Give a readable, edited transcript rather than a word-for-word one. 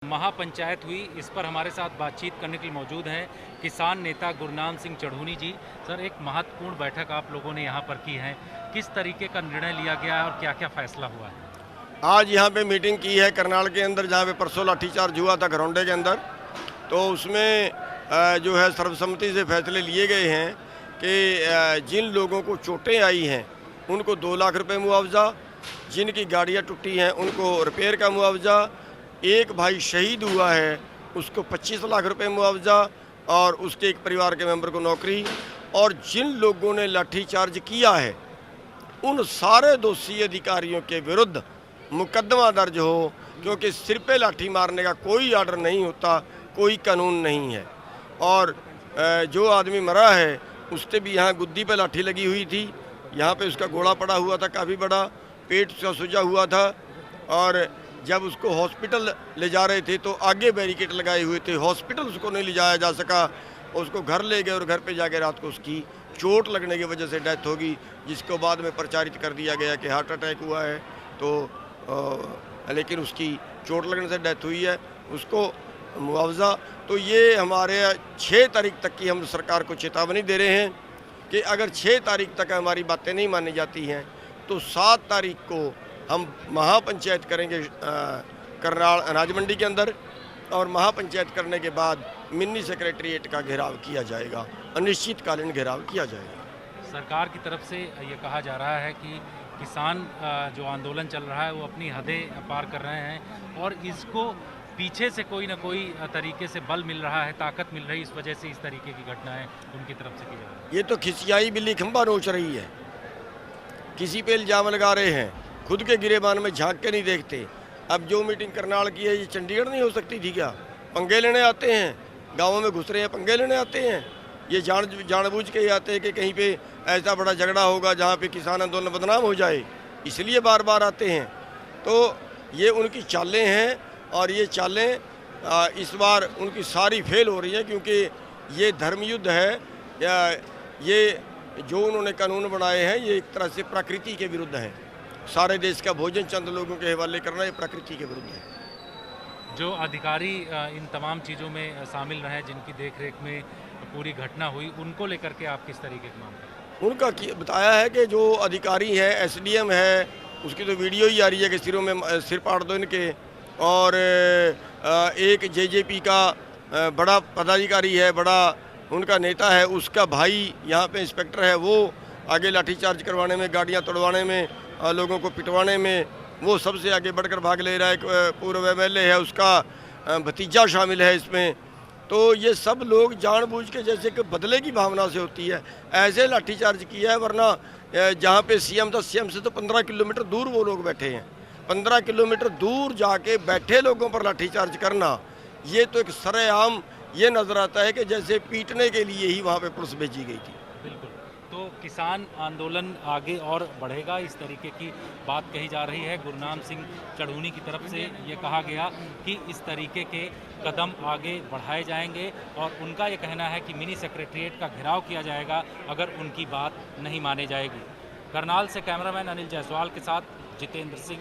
महापंचायत हुई, इस पर हमारे साथ बातचीत करने के लिए मौजूद हैं किसान नेता गुरनाम सिंह चढ़ूनी जी। सर, एक महत्वपूर्ण बैठक आप लोगों ने यहाँ पर की है, किस तरीके का निर्णय लिया गया है और क्या क्या फैसला हुआ है? आज यहाँ पे मीटिंग की है करनाल के अंदर, जहाँ पे परसों लाठीचार्ज हुआ था घरौंडे के अंदर। तो उसमें जो है सर्वसम्मति से फैसले लिए गए हैं कि जिन लोगों को चोटें आई हैं उनको 2 लाख रुपए मुआवजा, जिनकी गाड़ियाँ टूटी हैं उनको रिपेयर का मुआवजा, एक भाई शहीद हुआ है उसको 25 लाख रुपए मुआवजा और उसके एक परिवार के मेंबर को नौकरी, और जिन लोगों ने लाठीचार्ज किया है उन सारे दोषी अधिकारियों के विरुद्ध मुकदमा दर्ज हो, क्योंकि सिर पे लाठी मारने का कोई आर्डर नहीं होता, कोई कानून नहीं है। और जो आदमी मरा है उससे भी यहाँ गुद्दी पे लाठी लगी हुई थी, यहाँ पे उसका घोड़ा पड़ा हुआ था काफ़ी बड़ा, पेट उसका सूजा हुआ था, और जब उसको हॉस्पिटल ले जा रहे थे तो आगे बैरिकेड लगाए हुए थे, हॉस्पिटल उसको नहीं ले जाया जा सका, उसको घर ले गए और घर पे जाके रात को उसकी चोट लगने की वजह से डेथ होगी, जिसको बाद में प्रचारित कर दिया गया कि हार्ट अटैक हुआ है। तो लेकिन उसकी चोट लगने से डेथ हुई है, उसको मुआवजा। तो ये हमारे 6 तारीख तक की हम सरकार को चेतावनी दे रहे हैं कि अगर 6 तारीख तक हमारी बातें नहीं मानी जाती हैं तो 7 तारीख को हम महापंचायत करेंगे करनाल अनाज मंडी के अंदर, और महापंचायत करने के बाद मिनी सेक्रेटरीट का घेराव किया जाएगा, अनिश्चितकालीन घेराव किया जाएगा। सरकार की तरफ से ये कहा जा रहा है कि किसान जो आंदोलन चल रहा है वो अपनी हदें पार कर रहे हैं और इसको पीछे से कोई ना कोई तरीके से बल मिल रहा है, ताकत मिल रही है, इस वजह से इस तरीके की घटनाएं उनकी तरफ से की जा रही है। ये तो खिसियाई बिल्ली खंबा नोच रही है, किसी पे इल्जाम लगा रहे हैं, खुद के गिरेबान में झांक के नहीं देखते। अब जो मीटिंग करनाल की है ये चंडीगढ़ नहीं हो सकती थी क्या? पंगे लेने आते हैं, गाँवों में घुस रहे हैं, पंगे लेने आते हैं। ये जानबूझ के ही आते हैं कि कहीं पे ऐसा बड़ा झगड़ा होगा जहाँ पे किसान आंदोलन बदनाम हो जाए, इसलिए बार बार आते हैं। तो ये उनकी चालें हैं, और ये चालें इस बार उनकी सारी फेल हो रही हैं, क्योंकि ये धर्मयुद्ध है, ये जो उन्होंने कानून बनाए हैं ये एक तरह से प्रकृति के विरुद्ध है। सारे देश का भोजन चंद लोगों के हवाले करना ये प्रकृति के विरुद्ध है। जो अधिकारी इन तमाम चीज़ों में शामिल रहे, जिनकी देखरेख में पूरी घटना हुई, उनको लेकर के आप किस तरीके की मांग करें? उनका बताया है कि जो अधिकारी है, एसडीएम है, उसकी तो वीडियो ही आ रही है कि सिरों में सिर पाड़ दो इनके, और एक जेजेपी का बड़ा पदाधिकारी है, बड़ा उनका नेता है, उसका भाई यहाँ पे इंस्पेक्टर है, वो आगे लाठीचार्ज करवाने में, गाड़ियाँ तोड़वाने में, लोगों को पिटवाने में वो सबसे आगे बढ़कर भाग ले रहा है। पूर्व एमएलए है, उसका भतीजा शामिल है इसमें। तो ये सब लोग जानबूझ के, जैसे कि बदले की भावना से होती है, ऐसे लाठीचार्ज किया है। वरना जहाँ पे सीएम था, सीएम से तो 15 किलोमीटर दूर वो लोग बैठे हैं, 15 किलोमीटर दूर जाके बैठे लोगों पर लाठीचार्ज करना, ये तो एक सरेआम ये नज़र आता है कि जैसे पीटने के लिए ही वहाँ पे पुलिस भेजी गई थी। बिल्कुल। तो किसान आंदोलन आगे और बढ़ेगा, इस तरीके की बात कही जा रही है। गुरनाम सिंह चढ़ूनी की तरफ से ये कहा गया कि इस तरीके के कदम आगे बढ़ाए जाएंगे, और उनका ये कहना है कि मिनी सेक्रेटरीट का घेराव किया जाएगा अगर उनकी बात नहीं मानी जाएगी। करनाल से कैमरामैन अनिल जायसवाल के साथ जितेंद्र सिंह,